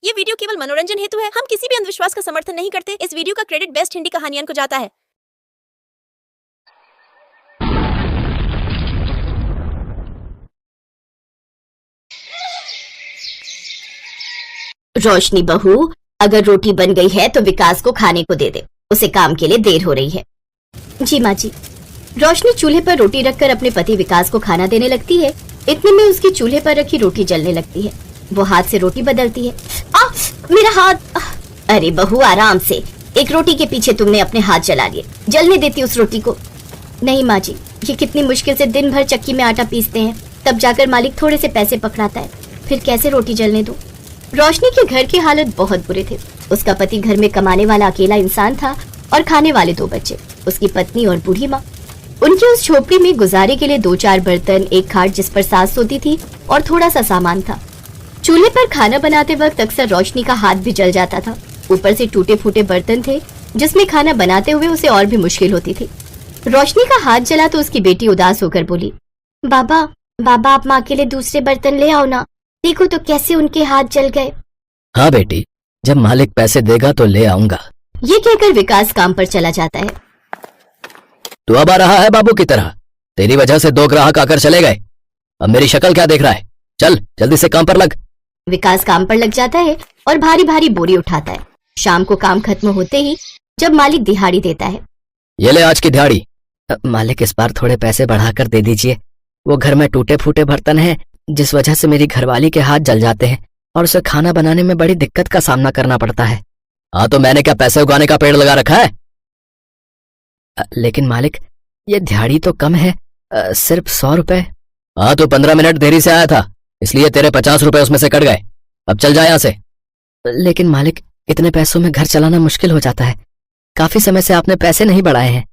ये वीडियो केवल मनोरंजन हेतु है। हम किसी भी अंधविश्वास का समर्थन नहीं करते। इस वीडियो का क्रेडिट बेस्ट हिंदी कहानियन को जाता है। रोशनी बहू, अगर रोटी बन गई है तो विकास को खाने को दे दे, उसे काम के लिए देर हो रही है। जी माँ जी। रोशनी चूल्हे पर रोटी रखकर अपने पति विकास को खाना देने लगती है। इतने में उसकी चूल्हे पर रखी रोटी जलने लगती है। वो हाथ से रोटी बदलती है। मेरा हाथ! अरे बहू, आराम से। एक रोटी के पीछे तुमने अपने हाथ जला लिए। जलने देती उस रोटी को। नहीं माँ जी, ये कितनी मुश्किल से दिन भर चक्की में आटा पीसते हैं, तब जाकर मालिक थोड़े से पैसे पकड़ाता है, फिर कैसे रोटी जलने दूं? रोशनी के घर की हालत बहुत बुरे थे। उसका पति घर में कमाने वाला अकेला इंसान था और खाने वाले 2 बच्चे, उसकी पत्नी और बूढ़ी माँ। उनकी उस झोपड़ी में गुजारे के लिए 2-4 बर्तन, एक खाट जिस पर सास सोती थी और थोड़ा सा सामान था। चूल्हे पर खाना बनाते वक्त अक्सर रोशनी का हाथ भी जल जाता था। ऊपर से टूटे फूटे बर्तन थे जिसमें खाना बनाते हुए उसे और भी मुश्किल होती थी। रोशनी का हाथ जला तो उसकी बेटी उदास होकर बोली, बाबा आप माँ के लिए दूसरे बर्तन ले आओ ना, देखो तो कैसे उनके हाथ जल गए। हाँ बेटी, जब मालिक पैसे देगा तो ले आऊंगा। ये कहकर विकास काम पर चला जाता है। तू अब आ रहा है बाबू की तरह। तेरी वजह से 2 ग्राहक आकर चले गए। अब मेरी शक्ल क्या देख रहा है? चल जल्दी से काम पर लग। विकास काम पर लग जाता है और भारी भारी बोरी उठाता है। शाम को काम खत्म होते ही जब मालिक दिहाड़ी देता है। ये ले आज की दिहाड़ी। मालिक इस बार थोड़े पैसे बढ़ाकर दे दीजिए। वो घर में टूटे फूटे बर्तन हैं जिस वजह से मेरी घरवाली के हाथ जल जाते हैं और उसे खाना बनाने में बड़ी दिक्कत का सामना करना पड़ता है। हाँ तो मैंने क्या पैसे उगाने का पेड़ लगा रखा है? लेकिन मालिक, ये दिहाड़ी तो कम है, सिर्फ 100 रुपए। हाँ तो 15 मिनट देरी से आया था, इसलिए तेरे 50 रुपए उसमें से कट गए। अब चल जा यहाँ से। लेकिन मालिक, इतने पैसों में घर चलाना मुश्किल हो जाता है। काफी समय से आपने पैसे नहीं बढ़ाए हैं।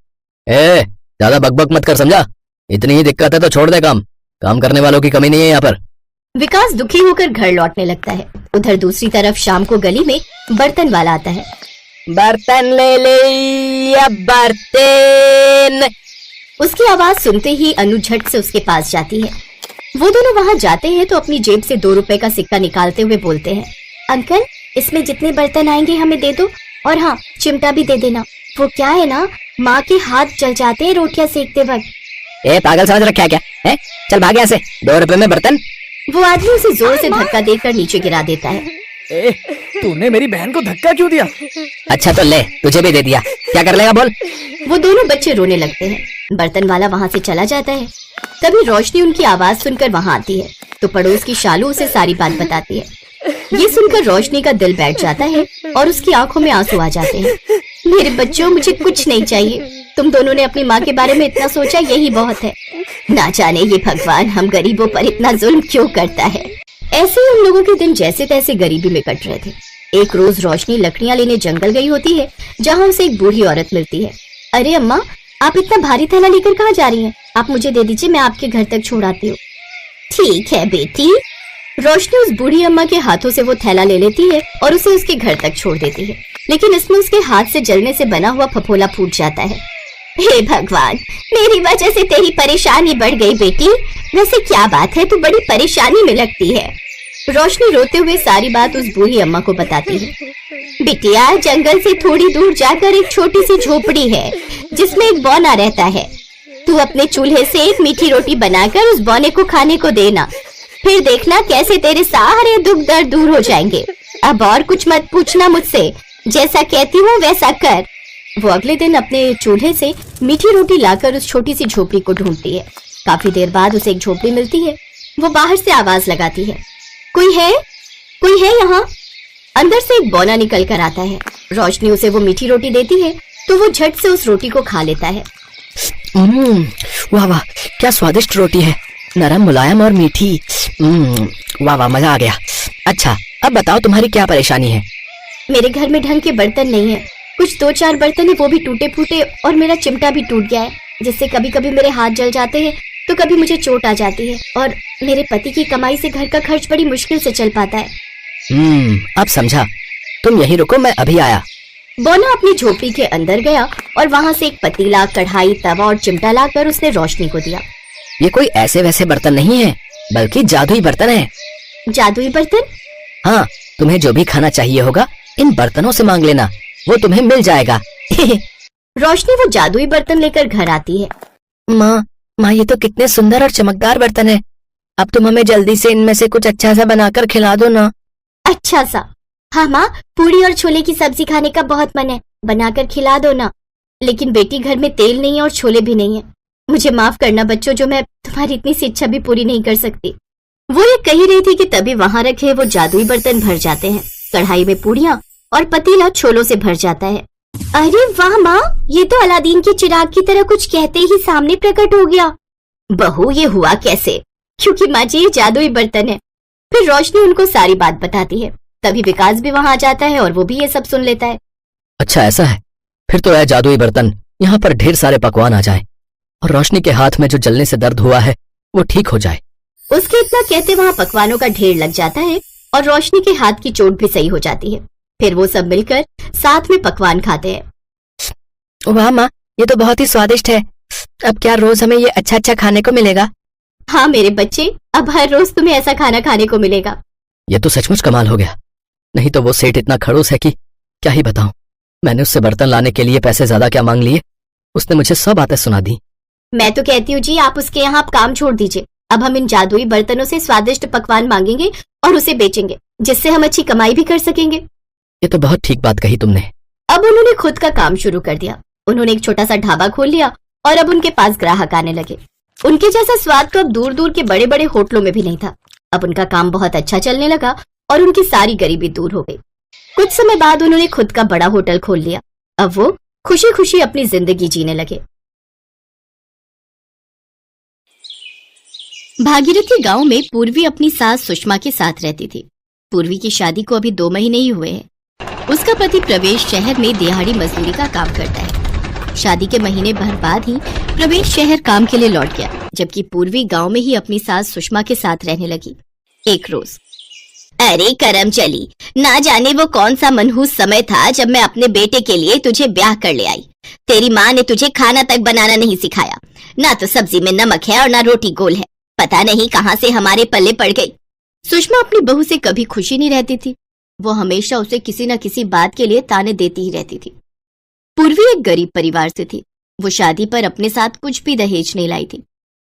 ज्यादा बकबक मत कर, समझा? इतनी ही दिक्कत है तो छोड़ दे काम करने वालों की कमी नहीं है यहाँ पर। विकास दुखी होकर घर लौटने लगता है। उधर दूसरी तरफ शाम को गली में बर्तन वाला आता है। बर्तन ले ले या बर्तन। उसकी आवाज सुनते ही अनु झट से उसके पास जाती है। वो दोनों वहाँ जाते हैं तो अपनी जेब से 2 रुपए का सिक्का निकालते हुए बोलते हैं, अंकल इसमें जितने बर्तन आएंगे हमें दे दो, और हाँ चिमटा भी दे देना। वो क्या है ना, माँ के हाथ जल जाते हैं रोटियां सेकते वक्त। पागल समझ रखा है क्या है? चल भाग यहाँ से। 2 रुपए में बर्तन। वो आदमी उसे जोर से धक्का देकर नीचे गिरा देता है। तूने मेरी बहन को धक्का क्यों दिया? अच्छा तो ले, तुझे भी दे दिया, क्या कर लेगा बोल? वो दोनों बच्चे रोने लगते हैं। बर्तन वाला वहाँ से चला जाता है। तभी रोशनी उनकी आवाज सुनकर वहाँ आती है तो पड़ोस की शालू उसे सारी बात बताती है। ये सुनकर रोशनी का दिल बैठ जाता है और उसकी आंखों में आंसू आ जाते हैं। मेरे बच्चों, मुझे कुछ नहीं चाहिए। तुम दोनों ने अपनी माँ के बारे में इतना सोचा, यही बहुत है। ना जाने ये भगवान हम गरीबों पर इतना जुल्म क्यों करता है। ऐसे ही उन लोगों के दिन जैसे तैसे गरीबी में कट रहे थे। एक रोज रोशनी लकड़ियां लेने जंगल गई होती है, जहाँ उसे एक बूढ़ी औरत मिलती है। अरे अम्मा, आप इतना भारी थैला लेकर कहाँ जा रही हैं? आप मुझे दे दीजिए, मैं आपके घर तक छोड़ आती हूँ। ठीक है बेटी। रोशनी उस बूढ़ी अम्मा के हाथों से वो थैला ले लेती है और उसे उसके घर तक छोड़ देती है। लेकिन इसमें उसके हाथ से जलने से बना हुआ फफोला फूट जाता है। हे भगवान, मेरी वजह से तेरी परेशानी बढ़ गई बेटी। वैसे क्या बात है, तू बड़ी परेशानी में लगती है। रोशनी रोते हुए सारी बात उस बूढ़ी अम्मा को बताती है। बिटिया, जंगल से थोड़ी दूर जाकर एक छोटी सी झोपड़ी है जिसमें एक बौना रहता है। तू अपने चूल्हे से एक मीठी रोटी बनाकर उस बौने को खाने को देना, फिर देखना कैसे तेरे सारे दुख दर्द दूर हो जाएंगे। अब और कुछ मत पूछना मुझसे, जैसा कहती हूँ वैसा कर। वो अगले दिन अपने चूल्हे से मीठी रोटी लाकर उस छोटी सी झोपड़ी को ढूंढती है। काफी देर बाद उसे एक झोपड़ी मिलती है। वो बाहर से आवाज लगाती है, कोई है यहाँ? अंदर से एक बौना निकल कर आता है। रोशनी उसे वो मीठी रोटी देती है तो वो झट से उस रोटी को खा लेता है। वाह वाह, क्या स्वादिष्ट रोटी है, नरम मुलायम और मीठी। वाह वाह, मजा आ गया। अच्छा अब बताओ तुम्हारी क्या परेशानी है? मेरे घर में ढंग के बर्तन नहीं है। कुछ 2-4 बर्तन है, वो भी टूटे फूटे, और मेरा चिमटा भी टूट गया है, जिससे कभी कभी मेरे हाथ जल जाते हैं तो कभी मुझे चोट आ जाती है। और मेरे पति की कमाई से घर का खर्च बड़ी मुश्किल से चल पाता है। अब समझा। तुम यहीं रुको, मैं अभी आया। बौना अपनी झोपड़ी के अंदर गया और वहाँ से एक पतीला, कढ़ाई, तवा और चिमटा लाकर उसने रोशनी को दिया। ये कोई ऐसे वैसे बर्तन नहीं है, बल्कि जादुई बर्तन है। जादुई बर्तन? हाँ, तुम्हें जो भी खाना चाहिए होगा इन बर्तनों से मांग लेना, वो तुम्हें मिल जाएगा। रोशनी वो जादुई बर्तन लेकर घर आती है। माँ ये तो कितने सुंदर और चमकदार बर्तन है। अब तुम हमें जल्दी से इनमें से कुछ अच्छा सा बनाकर खिला दो ना। अच्छा सा? हाँ माँ, पूरी और छोले की सब्जी खाने का बहुत मन है, बनाकर खिला दो ना। लेकिन बेटी घर में तेल नहीं है और छोले भी नहीं है। मुझे माफ करना बच्चों, जो मैं तुम्हारी इतनी सी इच्छा भी पूरी नहीं कर सकती। वो ये कही रही थी कि तभी वहां रखे वो जादुई बर्तन भर जाते हैं। कढ़ाई में पूरियां और पतीला छोलों से भर जाता है। अरे वाह माँ, ये तो अलादीन के चिराग की तरह कुछ कहते ही सामने प्रकट हो गया। बहू ये हुआ कैसे? क्योंकि माँ जी ये जादुई बर्तन है। फिर रोशनी उनको सारी बात बताती है। तभी विकास भी वहां आ जाता है और वो भी ये सब सुन लेता है। अच्छा ऐसा है, फिर तो यह जादुई बर्तन यहाँ पर ढेर सारे पकवान आ जाए और रोशनी के हाथ में जो जलने से दर्द हुआ है वो ठीक हो जाए। उसके इतना कहते वहां पकवानों का ढेर लग जाता है और रोशनी के हाथ की चोट भी सही हो जाती है। फिर वो सब मिलकर साथ में पकवान खाते हैं। वाह माँ, ये तो बहुत ही स्वादिष्ट है। अब क्या रोज हमें ये अच्छा अच्छा खाने को मिलेगा? हाँ मेरे बच्चे, अब हर रोज तुम्हें ऐसा खाना खाने को मिलेगा। ये तो सचमुच कमाल हो गया। नहीं तो वो सेठ इतना खड़ूस है कि क्या ही बताऊं। मैंने उससे बर्तन लाने के लिए पैसे ज्यादा क्या मांग लिए, उसने मुझे सब बातें सुना दी। मैं तो कहती हूँ जी, आप उसके यहाँ काम छोड़ दीजिए। अब हम इन जादुई बर्तनों से स्वादिष्ट पकवान मांगेंगे और उसे बेचेंगे, जिससे हम अच्छी कमाई भी कर सकेंगे। ये तो बहुत ठीक बात कही तुमने। अब उन्होंने खुद का काम शुरू कर दिया। उन्होंने एक छोटा सा ढाबा खोल लिया और अब उनके पास ग्राहक आने लगे। उनके जैसा स्वाद तो अब दूर दूर के बड़े बड़े होटलों में भी नहीं था। अब उनका काम बहुत अच्छा चलने लगा और उनकी सारी गरीबी दूर हो गई। कुछ समय बाद उन्होंने खुद का बड़ा होटल खोल लिया। अब वो खुशी खुशी अपनी जिंदगी जीने लगे। भागीरथी गांव में पूर्वी अपनी सास सुषमा के साथ रहती थी। पूर्वी की शादी को अभी 2 महीने ही हुए हैं। उसका पति प्रवेश शहर में दिहाड़ी मजदूरी का काम करता है। शादी के महीने भर बाद ही प्रवेश शहर काम के लिए लौट गया, जबकि पूर्वी गांव में ही अपनी सास सुषमा के साथ रहने लगी। एक रोज, अरे करम चली, ना जाने वो कौन सा मनहूस समय था जब मैं अपने बेटे के लिए तुझे ब्याह कर ले आई। तेरी माँ ने तुझे खाना तक बनाना नहीं सिखाया। ना तो सब्जी में नमक है और ना रोटी गोल है। पता नहीं कहाँ से हमारे पल्ले पड़ गई। सुषमा अपनी बहू से कभी खुशी नहीं रहती थी। वो हमेशा उसे किसी न किसी बात के लिए ताने देती ही रहती थी। पूर्वी एक गरीब परिवार से थी। वो शादी पर अपने साथ कुछ भी दहेज नहीं लाई थी।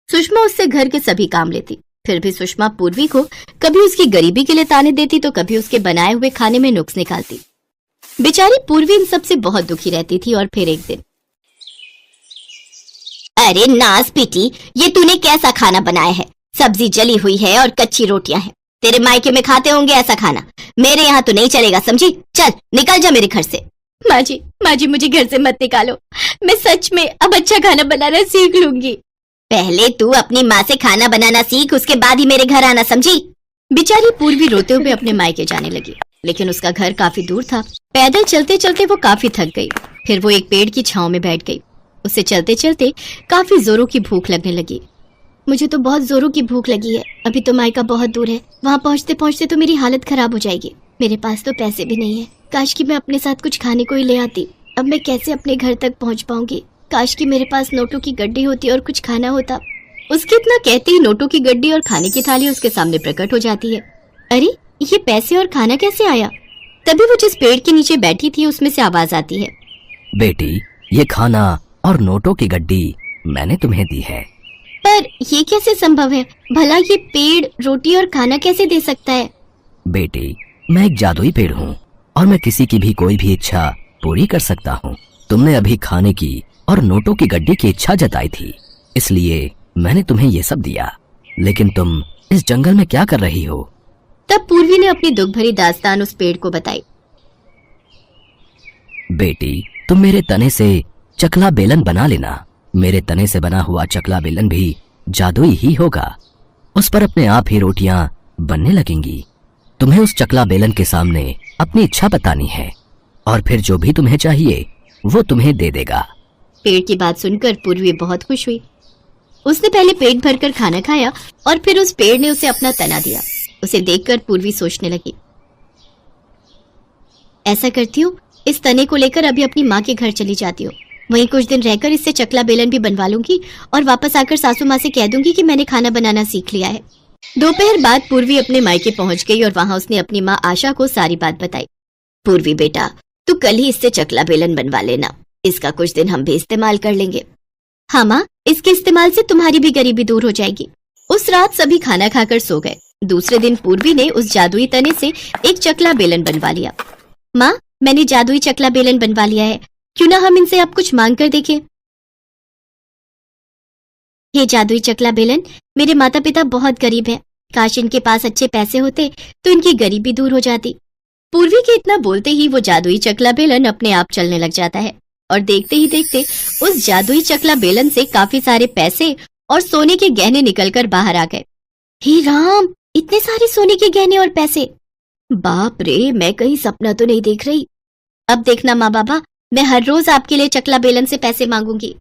सुषमा उससे घर के सभी काम लेती। फिर भी सुषमा पूर्वी को कभी उसकी गरीबी के लिए ताने देती तो कभी उसके बनाए हुए खाने में नुक्स निकालती। बेचारी पूर्वी इन सबसे बहुत दुखी रहती थी। और फिर एक दिन, अरे नास बेटी, ये तूने कैसा खाना बनाया है? सब्जी जली हुई है और कच्ची रोटियां हैं। तेरे मायके में खाते होंगे ऐसा खाना। मेरे यहाँ तो नहीं चलेगा, समझी? चल निकल जा मेरे घर से। माँ जी मुझे घर से मत निकालो। मैं सच में अब अच्छा खाना बनाना सीख लूंगी। पहले तू अपनी माँ से खाना बनाना सीख, उसके बाद ही मेरे घर आना, समझी? बेचारी पूर्वी रोते हुए अपने मायके जाने लगी, लेकिन उसका घर काफी दूर था। पैदल चलते चलते वो काफी थक गई। फिर वो एक पेड़ की छांव में बैठ गई। उसे चलते चलते काफी जोरों की भूख लगने लगी। मुझे तो बहुत जोरों की भूख लगी है। अभी तो मायका बहुत दूर है। वहाँ पहुँचते पहुँचते तो मेरी हालत खराब हो जाएगी। मेरे पास तो पैसे भी नहीं है। काश कि मैं अपने साथ कुछ खाने को ही ले आती। अब मैं कैसे अपने घर तक पहुँच पाऊंगी? काश कि मेरे पास नोटों की गड्डी होती और कुछ खाना होता। उसके इतना कहते ही नोटों की गड्डी और खाने की थाली उसके सामने प्रकट हो जाती है। अरे ये पैसे और खाना कैसे आया? तभी वो जिस पेड़ के नीचे बैठी थी उसमें से आवाज आती है, बेटी, ये खाना और नोटों की गड्डी मैंने तुम्हें दी है। पर ये कैसे संभव है? भला ये पेड़ रोटी और खाना कैसे दे सकता है? बेटी, मैं एक जादुई पेड़ हूँ और मैं किसी की भी कोई भी इच्छा पूरी कर सकता हूँ। तुमने अभी खाने की और नोटों की गड्डी की इच्छा जताई थी, इसलिए मैंने तुम्हें ये सब दिया। लेकिन तुम इस जंगल में क्या कर रही हो? तब पूर्वी ने अपनी दुख भरी दास्तान उस पेड़ को बताई। बेटी, तुम मेरे तने से चकला बेलन बना लेना। मेरे तने से बना हुआ चकला बेलन भी जादुई ही होगा। उस पर अपने आप ही रोटियां बनने लगेंगी। तुम्हें उस चकला बेलन के सामने अपनी इच्छा बतानी है और फिर जो भी तुम्हें चाहिए वो तुम्हें दे देगा। पेड़ की बात सुनकर पूर्वी बहुत खुश हुई। उसने पहले पेट भरकर खाना खाया और फिर उस पेड़ ने उसे अपना तना दिया। उसे देखकर पूर्वी सोचने लगी, ऐसा करती हूँ, इस तने को लेकर अभी अपनी माँ के घर चली जाती हूँ। वहीं कुछ दिन रहकर इससे चकला बेलन भी बनवा लूंगी और वापस आकर सासू माँ से कह दूंगी कि मैंने खाना बनाना सीख लिया है। दोपहर बाद पूर्वी अपने मायके पहुंच गई और वहां उसने अपनी माँ आशा को सारी बात बताई। पूर्वी बेटा, तू कल ही इससे चकला बेलन बनवा लेना, इसका कुछ दिन हम भी इस्तेमाल कर लेंगे। हाँ माँ, इसके इस्तेमाल से तुम्हारी भी गरीबी दूर हो जाएगी। उस रात सभी खाना खाकर सो गए। दूसरे दिन पूर्वी ने उस जादुई तने से एक चकला बेलन बनवा लिया। माँ, मैंने जादुई चकला बेलन बनवा लिया है, क्यों ना हम इनसे अब कुछ मांग कर देखें। हे जादुई चकला बेलन, मेरे माता पिता बहुत गरीब हैं, काश इनके पास अच्छे पैसे होते तो इनकी गरीबी दूर हो जाती। पूर्वी के इतना बोलते ही वो जादुई चकला बेलन अपने आप चलने लग जाता है और देखते ही देखते उस जादुई चकला बेलन से काफी सारे पैसे और सोने के गहने निकलकर बाहर आ गए। हे राम, इतने सारे सोने के गहने और पैसे! बाप रे, मैं कहीं सपना तो नहीं देख रही। अब देखना माँ बाबा, मैं हर रोज आपके लिए चकला बेलन से पैसे मांगूंगी।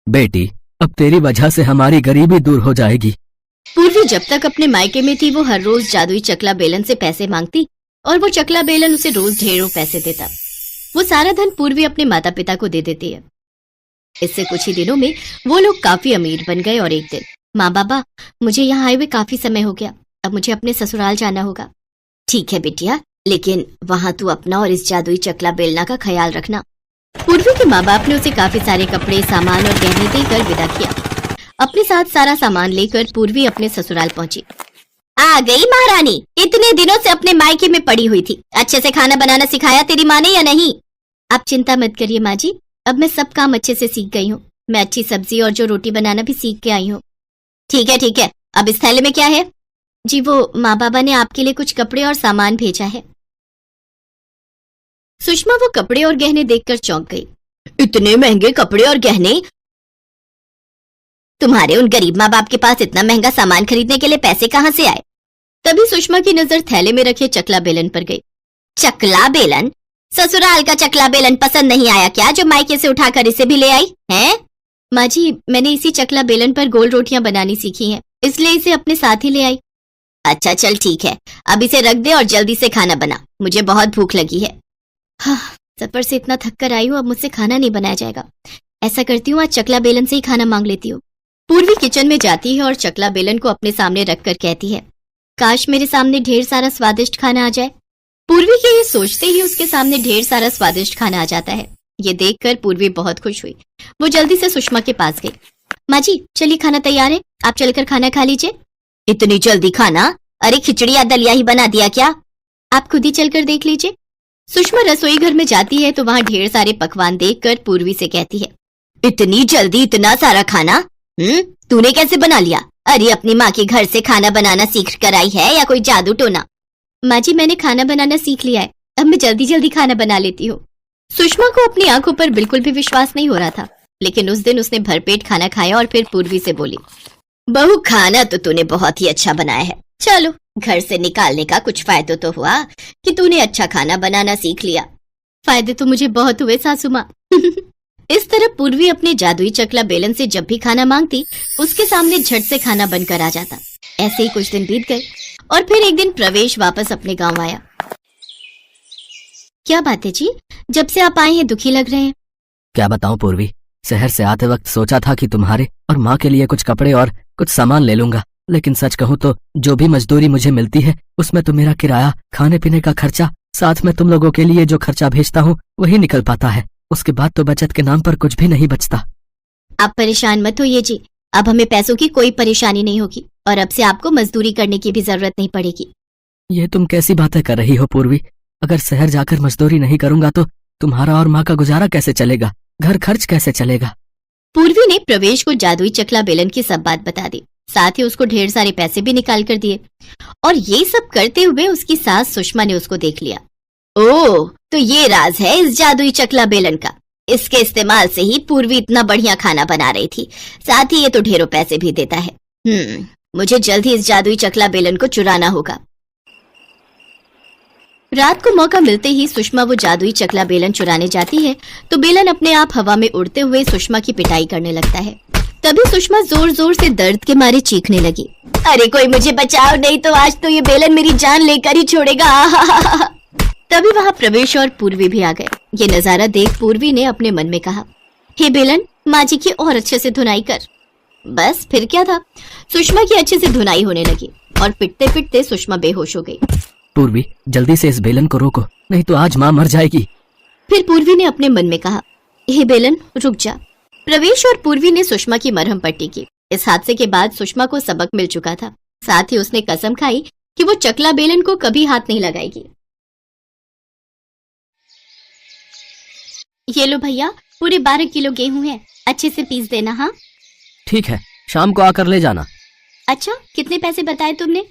बेटी, अब तेरी वजह से हमारी गरीबी दूर हो जाएगी। पूर्वी जब तक अपने मायके में थी वो हर रोज जादुई चकला बेलन से पैसे मांगती और वो चकला बेलन उसे रोज ढेरों पैसे देता। वो सारा धन पूर्वी अपने माता पिता को दे देती है। इससे कुछ ही दिनों में वो लोग काफी अमीर बन गए और एक दिन, माँ बाबा, मुझे यहाँ आए हुए काफी समय हो गया, अब मुझे अपने ससुराल जाना होगा। ठीक है बिटिया, लेकिन वहाँ तू अपना और इस जादुई चकला बेलना का ख्याल रखना। पूर्वी के माँ बाप ने उसे काफी सारे कपड़े, सामान और गहने देकर विदा किया। अपने साथ सारा सामान लेकर पूर्वी अपने ससुराल पहुंची। आ गई महारानी, इतने दिनों से अपने मायके में पड़ी हुई थी, अच्छे से खाना बनाना सिखाया तेरी माँ ने या नहीं? आप चिंता मत करिए माँ जी, अब मैं सब काम अच्छे से सीख गई हूँ। मैं अच्छी सब्जी और जो रोटी बनाना भी सीख के आई हूँ। ठीक है, अब इस थैले में क्या है? जी, वो माँ बाबा ने आपके लिए कुछ कपड़े और सामान भेजा है। सुषमा वो कपड़े और गहने देखकर चौंक गई। इतने महंगे कपड़े और गहने? तुम्हारे उन गरीब माँ बाप के पास इतना महंगा सामान खरीदने के लिए पैसे कहाँ से आए? तभी सुषमा की नजर थैले में रखे चकला बेलन पर गई। चकला बेलन? ससुराल का चकला बेलन पसंद नहीं आया क्या, जो मायके से उठाकर इसे भी ले आई है? माँ जी, मैंने इसी चकला बेलन पर गोल रोटियां बनानी सीखी हैं, इसलिए इसे अपने साथ ही ले आई। अच्छा चल ठीक है, अब इसे रख दे और जल्दी से खाना बना, मुझे बहुत भूख लगी है। हाँ, सफर से इतना थक कर आई हूँ, अब मुझसे खाना नहीं बनाया जाएगा। ऐसा करती हूँ, आज चकला बेलन से ही खाना मांग लेती हूँ। पूर्वी किचन में जाती है और चकला बेलन को अपने सामने रखकर कहती है, काश मेरे सामने ढेर सारा स्वादिष्ट खाना आ जाए। पूर्वी के ये सोचते ही उसके सामने ढेर सारा स्वादिष्ट खाना आ जाता है। ये देखकर पूर्वी बहुत खुश हुई। वो जल्दी से सुषमा के पास गई। माँ जी, चलिए खाना तैयार है, आप चलकर खाना खा लीजिए। इतनी जल्दी खाना? अरे खिचड़ी या दलिया ही बना दिया क्या? आप खुद ही चलकर देख लीजिए। सुषमा रसोई घर में जाती है तो वहाँ ढेर सारे पकवान देखकर पूर्वी से कहती है, इतनी जल्दी इतना सारा खाना? तूने कैसे बना लिया? अरे अपनी माँ के घर से खाना बनाना सीख कर आई है या कोई जादू टोना? माँ जी, मैंने खाना बनाना सीख लिया है, अब मैं जल्दी जल्दी खाना बना लेती हूँ। सुषमा को अपनी आंखों पर बिल्कुल भी विश्वास नहीं हो रहा था, लेकिन उस दिन उसने भरपेट खाना खाया और फिर पूर्वी से बोली, बहू खाना तो तूने बहुत ही अच्छा बनाया है, चलो घर से निकालने का कुछ फायदा तो हुआ कि तूने अच्छा खाना बनाना सीख लिया। फायदे तो मुझे बहुत हुए सासू माँ। इस तरह पूर्वी अपने जादुई चकला बेलन से जब भी खाना मांगती उसके सामने झट से खाना बनकर आ जाता। ऐसे ही कुछ दिन बीत गए और फिर एक दिन प्रवेश वापस अपने गांव आया। क्या बात है जी, जब से आप आए हैं दुखी लग रहे हैं। क्या बताऊं पूर्वी, शहर से आते वक्त सोचा था कि तुम्हारे और माँ के लिए कुछ कपड़े और कुछ सामान ले लूंगा, लेकिन सच कहूँ तो जो भी मजदूरी मुझे मिलती है उसमें तो मेरा किराया, खाने पीने का खर्चा, साथ में तुम लोगों के लिए जो खर्चा भेजता हूँ वही निकल पाता है। उसके बाद तो बचत के नाम पर कुछ भी नहीं बचता। आप परेशान मत होइए जी, अब हमें पैसों की कोई परेशानी नहीं होगी और अब से आपको मजदूरी करने की भी जरूरत नहीं पड़ेगी। ये तुम कैसी बातें कर रही हो पूर्वी? अगर शहर जाकर मजदूरी नहीं करूंगा तो तुम्हारा और माँ का गुजारा कैसे चलेगा, घर खर्च कैसे चलेगा? पूर्वी ने प्रवेश को जादुई चकला बेलन की सब बात बता दी, साथ ही उसको ढेर सारे पैसे भी निकाल कर दिए। और ये सब करते हुए उसकी सास सुषमा ने उसको देख लिया। ओह, तो ये राज है इस जादुई चकला बेलन का, इसके इस्तेमाल से ही पूर्वी इतना बढ़िया खाना बना रही थी, साथ ही ये तो ढेरों पैसे भी देता है। मुझे जल्द ही इस जादुई चकला बेलन को चुराना होगा। रात को मौका मिलते ही सुषमा वो जादुई चकला बेलन चुराने जाती है तो बेलन अपने आप हवा में उड़ते हुए सुषमा की पिटाई करने लगता है। तभी सुषमा जोर जोर से दर्द के मारे चीखने लगी, अरे कोई मुझे बचाओ, नहीं तो आज तो ये बेलन मेरी जान लेकर ही छोड़ेगा। तभी वहाँ प्रवेश और पूर्वी भी आ गए। ये नजारा देख पूर्वी ने अपने मन में कहा, हे बेलन, माँ जी की और अच्छे से धुनाई कर। बस फिर क्या था, सुषमा की अच्छे से धुनाई होने लगी। और पिटते पिटते सुषमा बेहोश हो गई। पूर्वी, जल्दी से इस बेलन को रोको, नहीं तो आज माँ मर जाएगी। फिर पूर्वी ने अपने मन में कहा, हे बेलन रुक जा। प्रवेश और पूर्वी ने सुषमा की मरहम पट्टी की। इस हादसे के बाद सुषमा को सबक मिल चुका था। साथ ही उसने कसम खाई कि वो चकला बेलन को कभी हाथ नहीं लगाएगी। ये लो भैया, पूरे 12 किलो गेहूं है, अच्छे से पीस देना। हाँ ठीक है, शाम को आकर ले जाना। अच्छा, कितने पैसे बताए तुमने?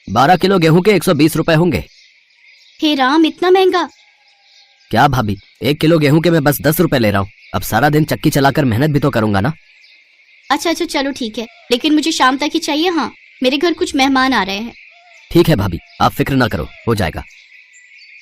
12 किलो गेहूं के 120 रुपए होंगे। हे राम, इतना महंगा? क्या भाभी, 1 किलो गेहूं के मैं बस 10 रुपए ले रहा हूँ। अब सारा दिन चक्की चलाकर मेहनत भी तो करूंगा ना। अच्छा चलो ठीक है, लेकिन मुझे शाम तक ही चाहिए। हाँ, मेरे घर कुछ मेहमान आ रहे हैं। ठीक है भाभी, आप फिक्र ना करो, हो जाएगा।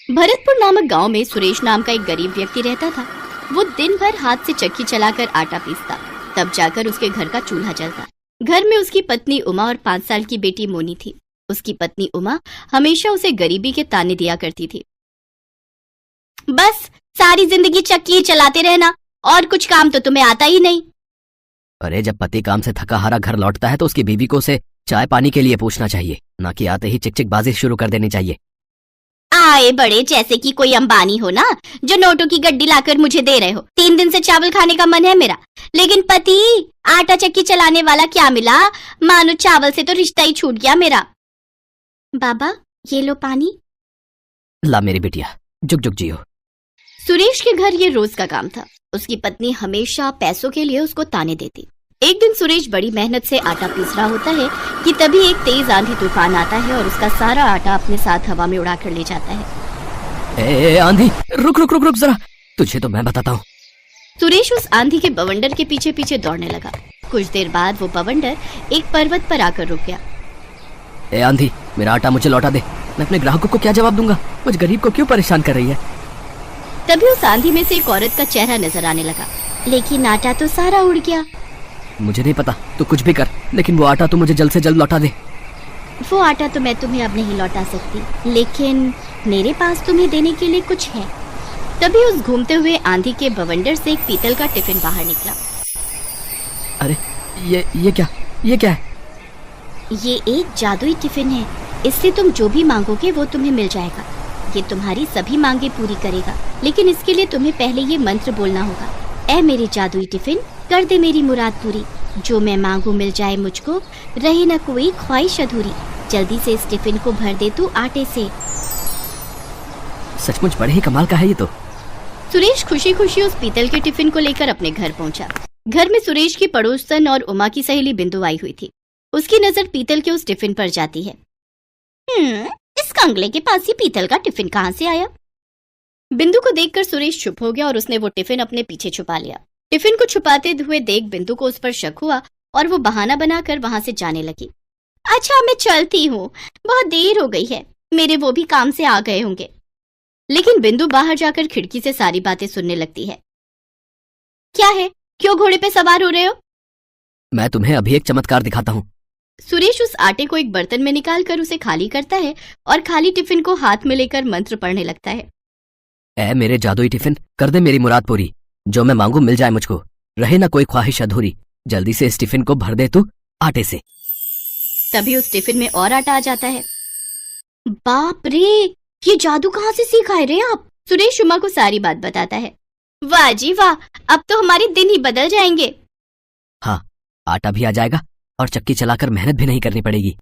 भरतपुर नामक गांव में सुरेश नाम का एक गरीब व्यक्ति रहता था। वो दिन भर हाथ से चक्की चलाकर आटा पीसता, तब जाकर उसके घर का चूल्हा जलता। घर में उसकी पत्नी उमा और 5 साल की बेटी मोनी थी। उसकी पत्नी उमा हमेशा उसे गरीबी के ताने दिया करती थी। बस सारी जिंदगी चक्की चलाते रहना, और कुछ काम तो तुम्हें आता ही नहीं। अरे जब पति काम से थका हारा घर लौटता है तो उसकी बीवी को उसे चाय पानी के लिए पूछना चाहिए, ना कि आते ही चिकचिकबाजी शुरू कर देनी चाहिए। आए बड़े जैसे कि कोई अंबानी हो ना, जो नोटों की गड्डी लाकर मुझे दे रहे हो। 3 दिन से चावल खाने का मन है मेरा, लेकिन पति आटा चक्की चलाने वाला क्या मिला, मानो चावल से तो रिश्ता ही छूट गया मेरा। बाबा ये लो पानी। ला मेरी बिटिया, जुग जुग जियो। सुरेश के घर ये रोज का काम था। उसकी पत्नी हमेशा पैसों के लिए उसको ताने देती। एक दिन सुरेश बड़ी मेहनत से आटा पीस रहा होता है कि तभी एक तेज आंधी तूफान आता है और उसका सारा आटा अपने साथ हवा में उड़ाकर ले जाता है। ए आंधी, रुक रुक रुक रुक जरा, तुझे तो मैं बताता हूँ। सुरेश उस आंधी के बवंडर के पीछे पीछे दौड़ने लगा। कुछ देर बाद वो बवंडर एक पर्वत पर आकर रुक गया। ए आंधी, मेरा आटा मुझे लौटा दे, मैं अपने ग्राहकों को क्या जवाब दूंगा, मुझ गरीब को क्यों परेशान कर रही है। तभी उस आंधी में से एक औरत का चेहरा नजर आने लगा। लेकिन आटा तो सारा उड़ गया। मुझे नहीं पता, तू कुछ भी कर, लेकिन वो आटा तू मुझे जल्द से जल्द लौटा दे। वो आटा तो मैं तुम्हें अब नहीं लौटा सकती, लेकिन मेरे पास तुम्हें देने के लिए कुछ है। तभी उस घूमते हुए आंधी के बवंडर से एक पीतल का टिफिन बाहर निकला। अरे ये क्या है? ये एक जादुई टिफिन है। इससे तुम जो भी मांगोगे वो तुम्हें मिल जाएगा। ये तुम्हारी सभी मांगे पूरी करेगा, लेकिन इसके लिए तुम्हें पहले ये मंत्र बोलना होगा। ऐ मेरे जादुई टिफिन, कर दे मेरी मुराद पूरी। जो मैं मांगू मिल जाए मुझको, रहे न कोई ख्वाहिश अधूरी। जल्दी से इस टिफिन को भर दे तू आटे से। सचमुच बड़े ही कमाल का है ये तो। सुरेश खुशी खुशी उस पीतल के टिफिन को लेकर अपने घर पहुंचा। घर में सुरेश की पड़ोसन और उमा की सहेली बिंदु आई हुई थी। उसकी नजर पीतल के उस टिफिन पर जाती है। इस कंगले के पास ये पीतल का टिफिन कहाँ से आया? बिंदु को देखकर सुरेश चुप हो गया और उसने वो टिफिन अपने पीछे छुपा लिया। टिफिन को छुपाते हुए देख बिंदु को उस पर शक हुआ और वो बहाना बनाकर वहां से जाने लगी। अच्छा मैं चलती हूँ, बहुत देर हो गई है, मेरे वो भी काम से आ गए होंगे। लेकिन बिंदु बाहर जाकर खिड़की से सारी बातें सुनने लगती है। क्या है, क्यों घोड़े पे सवार हो रहे हो? मैं तुम्हें अभी एक चमत्कार दिखाता हूँ। सुरेश उस आटे को एक बर्तन में निकालकर उसे खाली करता है और खाली टिफिन को हाथ में लेकर मंत्र पढ़ने लगता है। ऐ मेरे जादुई टिफिन, कर दे मेरी मुराद पूरी। जो मैं मांगू मिल जाए मुझको, रहे ना कोई ख्वाहिश अधूरी। जल्दी से इस टिफिन को भर दे तू आटे से। तभी उस टिफिन में और आटा आ जाता है। बाप रे, ये जादू कहाँ से सीख आए रे आप? सुरेश उमा को सारी बात बताता है। वाह जी वाह, अब तो हमारे दिन ही बदल जाएंगे। हाँ, आटा भी आ जाएगा और चक्की चलाकर मेहनत भी नहीं करनी पड़ेगी।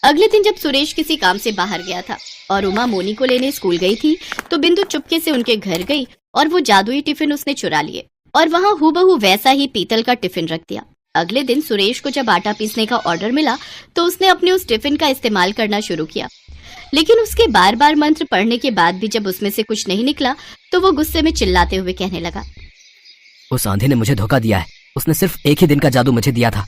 अगले दिन जब सुरेश किसी काम से बाहर गया था और उमा मोनी को लेने स्कूल गई थी, तो बिंदु चुपके से उनके घर गई और वो जादुई टिफिन उसने चुरा लिए और वहाँ हूबहू वैसा ही पीतल का टिफिन रख दिया। अगले दिन सुरेश को जब आटा पीसने का ऑर्डर मिला तो उसने अपने उस टिफिन का इस्तेमाल करना शुरू किया। लेकिन उसके बार बार मंत्र पढ़ने के बाद भी जब उसमें से कुछ नहीं निकला तो वो गुस्से में चिल्लाते हुए कहने लगा, उस आंधी ने मुझे धोखा दिया है, उसने सिर्फ एक ही दिन का जादू मुझे दिया था।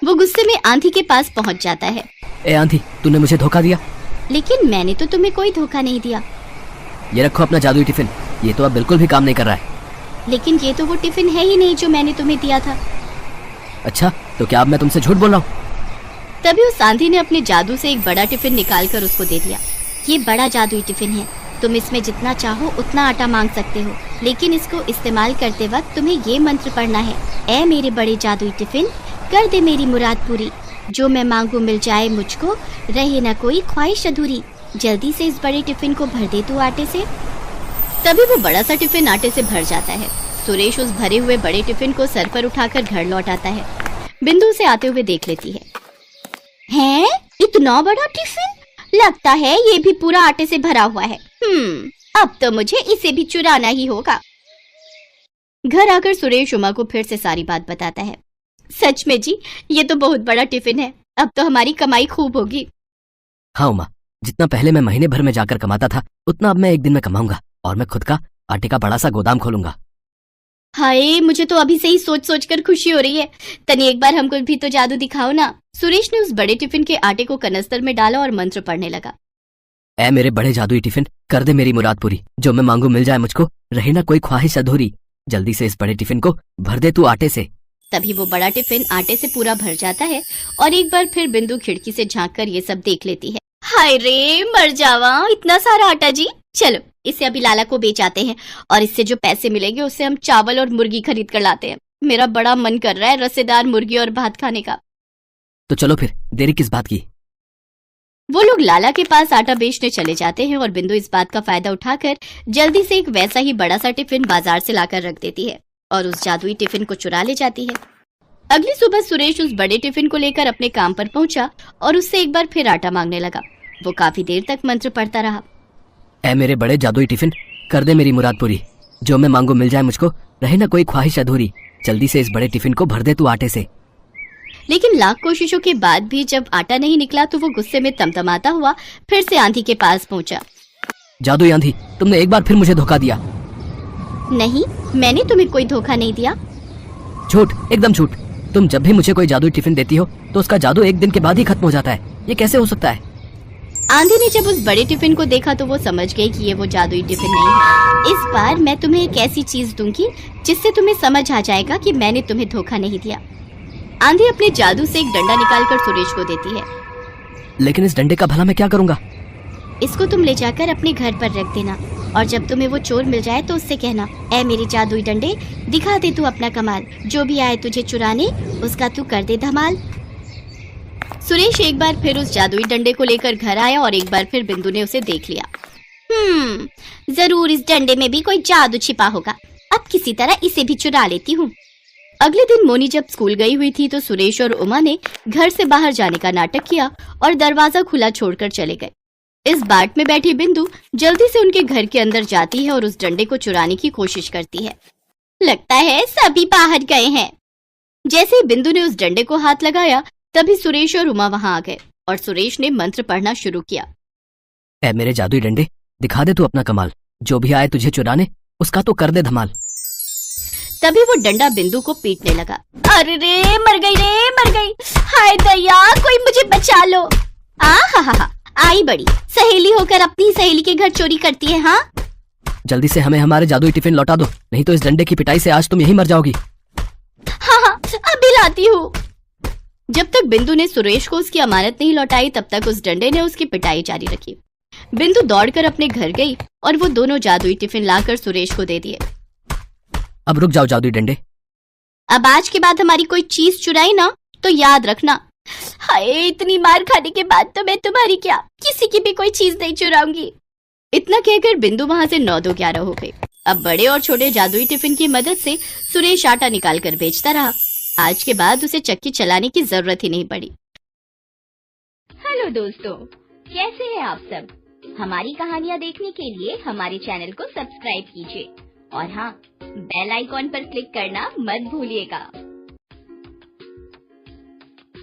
वो गुस्से में आंधी के पास पहुंच जाता है। ए आंधी, तूने मुझे धोखा दिया। लेकिन मैंने तो तुम्हें कोई धोखा नहीं दिया। ये रखो अपना जादुई टिफिन, ये तो अब बिल्कुल भी काम नहीं कर रहा है। लेकिन ये तो वो टिफिन है ही नहीं जो मैंने तुम्हें दिया था। अच्छा, तो क्या अब मैं तुमसे झूठ बोल रहा हूँ? तभी उस आंधी ने अपने जादू से एक बड़ा टिफिन निकालकर उसको दे दिया। ये बड़ा जादुई टिफिन है, तुम इसमें जितना चाहो उतना आटा मांग सकते हो, लेकिन इसको इस्तेमाल करते वक्त तुम्हें ये मंत्र पढ़ना है। ऐ मेरे बड़े जादुई टिफिन, कर दे मेरी मुराद पूरी। जो मैं मांगू मिल जाए मुझको, रहे ना कोई ख्वाहिश अधूरी, जल्दी से इस बड़े टिफिन को भर दे तू आटे से। तभी वो बड़ा सा टिफिन आटे से भर जाता है। सुरेश उस भरे हुए बड़े टिफिन को सर पर उठाकर घर लौट आता है। बिंदु उसे आते हुए देख लेती है। हैं? इतना बड़ा टिफिन? लगता है ये भी पूरा आटे से भरा हुआ है। अब तो मुझे इसे भी चुराना ही होगा। घर आकर सुरेश उमा को फिर से सारी बात बताता है। सच में जी, ये तो बहुत बड़ा टिफिन है, अब तो हमारी कमाई खूब होगी। हाँ उमा, जितना पहले मैं महीने भर में जाकर कमाता था उतना अब मैं एक दिन में कमाऊंगा और मैं खुद का आटे का बड़ा सा गोदाम खोलूंगा। हाय, मुझे तो अभी से ही सोच सोच कर खुशी हो रही है। तनी एक बार हमको भी तो जादू दिखाओ ना। सुरेश ने उस बड़े टिफिन के आटे को कनस्तर में डाला और मंत्र पढ़ने लगा। ऐ मेरे बड़े जादुई टिफिन, कर दे मेरी मुराद पूरी, जो मैं मांगू मिल जाए मुझको, रहे ना कोई ख्वाहिश अधूरी, जल्दी से इस बड़े टिफिन को भर दे तू आटे से। तभी वो बड़ा टिफिन आटे से पूरा भर जाता है और एक बार फिर बिंदु खिड़की से झांक कर ये सब देख लेती है। हाय रे, मर जावा, इतना सारा आटा जी। चलो इसे अभी लाला को बेच आते हैं और इससे जो पैसे मिलेंगे उससे हम चावल और मुर्गी खरीद कर लाते हैं। मेरा बड़ा मन कर रहा है रसेदार मुर्गी और भात खाने का। तो चलो फिर, देरी किस बात की। वो लोग लाला के पास आटा बेचने चले जाते हैं और बिंदु इस बात का फायदा उठाकर जल्दी से एक वैसा ही बड़ा सा टिफिन बाजार से लाकर रख देती है और उस जादुई टिफिन को चुरा ले जाती है। अगली सुबह सुरेश उस बड़े टिफिन को लेकर अपने काम पर पहुंचा और उससे एक बार फिर आटा मांगने लगा। वो काफी देर तक मंत्र पढ़ता रहा। ऐ मेरे बड़े जादुई टिफिन, कर दे मेरी मुराद पूरी, जो मैं मांगू मिल जाए मुझको, रहे ना कोई ख्वाहिश अधूरी, जल्दी से इस बड़े टिफिन को भर दे तू आटे से। लेकिन लाख कोशिशों के बाद भी जब आटा नहीं निकला तो वो गुस्से में तमतमाता हुआ फिर से आंधी के पास पहुंचा। जादुई आंधी, तुमने एक बार फिर मुझे धोखा दिया। नहीं, मैंने तुम्हें कोई धोखा नहीं दिया। झूठ, एकदम झूठ। तुम जब भी मुझे कोई जादुई टिफिन देती हो तो उसका जादू एक दिन के बाद ही खत्म हो जाता है। ये कैसे हो सकता है? आंधी ने जब उस बड़े टिफिन को देखा तो वो समझ गई कि ये वो जादुई टिफिन नहीं है। इस बार मैं तुम्हें एक ऐसी चीज दूंगी जिससे तुम्हें समझ आ जाएगा कि मैंने तुम्हें धोखा नहीं दिया। आंधी अपने जादू से एक डंडा निकालकर सुरेश को देती है। लेकिन इस डंडे का भला मैं क्या करूंगा? इसको तुम ले जाकर अपने घर पर रख देना और जब तुम्हें वो चोर मिल जाए तो उससे कहना, ऐ मेरे जादुई डंडे, दिखा दे तू अपना कमाल, जो भी आए तुझे चुराने उसका तू कर दे धमाल। सुरेश एक बार फिर उस जादुई डंडे को लेकर घर आया और एक बार फिर बिंदु ने उसे देख लिया। जरूर इस डंडे में भी कोई जादू छिपा होगा, अब किसी तरह इसे भी चुरा लेती हूँ। अगले दिन मोनी जब स्कूल गई हुई थी तो सुरेश और उमा ने घर से बाहर जाने का नाटक किया और दरवाजा खुला छोड़कर चले गए। इस बाट में बैठी बिंदु जल्दी से उनके घर के अंदर जाती है और उस डंडे को चुराने की कोशिश करती है। लगता है सभी बाहर गए हैं। जैसे ही बिंदु ने उस डंडे को हाथ लगाया तभी सुरेश और उमा वहां आ गए और सुरेश ने मंत्र पढ़ना शुरू किया। ऐ मेरे जादुई डंडे, दिखा दे तू अपना कमाल, जो भी आए तुझे चुराने उसका तो कर दे धमाल। तभी वो डंडा बिंदु को पीटने लगा। अरे रे, मर गई रे, मर गई। हाय दया, कोई मुझे बचा लो। हा, आई बड़ी सहेली होकर अपनी सहेली के घर चोरी करती है। हाँ, जल्दी से हमें हमारे जादुई टिफिन लौटा दो, नहीं तो इस डंडे की पिटाई से आज तुम यहीं मर जाओगी। हाँ, अभी लाती हूँ। जब तक बिंदु ने सुरेश को उसकी अमानत नहीं लौटाई तब तक उस डंडे ने उसकी पिटाई जारी रखी। बिंदु दौड़कर अपने घर गई और वो दोनों जादुई टिफिन लाकर सुरेश को दे दिए। अब रुक जाओ जादुई डंडे, अब आज के बाद हमारी कोई चीज चुराई ना तो याद रखना। हाय, इतनी मार खाने के बाद तो मैं तुम्हारी क्या किसी की भी कोई चीज नहीं चुराऊंगी। इतना कहकर बिंदु वहां से 9-2-11 हो गई। अब बड़े और छोटे जादुई टिफिन की मदद से सुरेश आटा निकाल कर बेचता रहा। आज के बाद उसे चक्की चलाने की जरूरत ही नहीं पड़ी। हेलो दोस्तों, कैसे हैं आप सब? हमारी कहानियाँ देखने के लिए हमारे चैनल को सब्सक्राइब कीजिए और हाँ, बेल आइकॉन पर क्लिक करना मत भूलिएगा।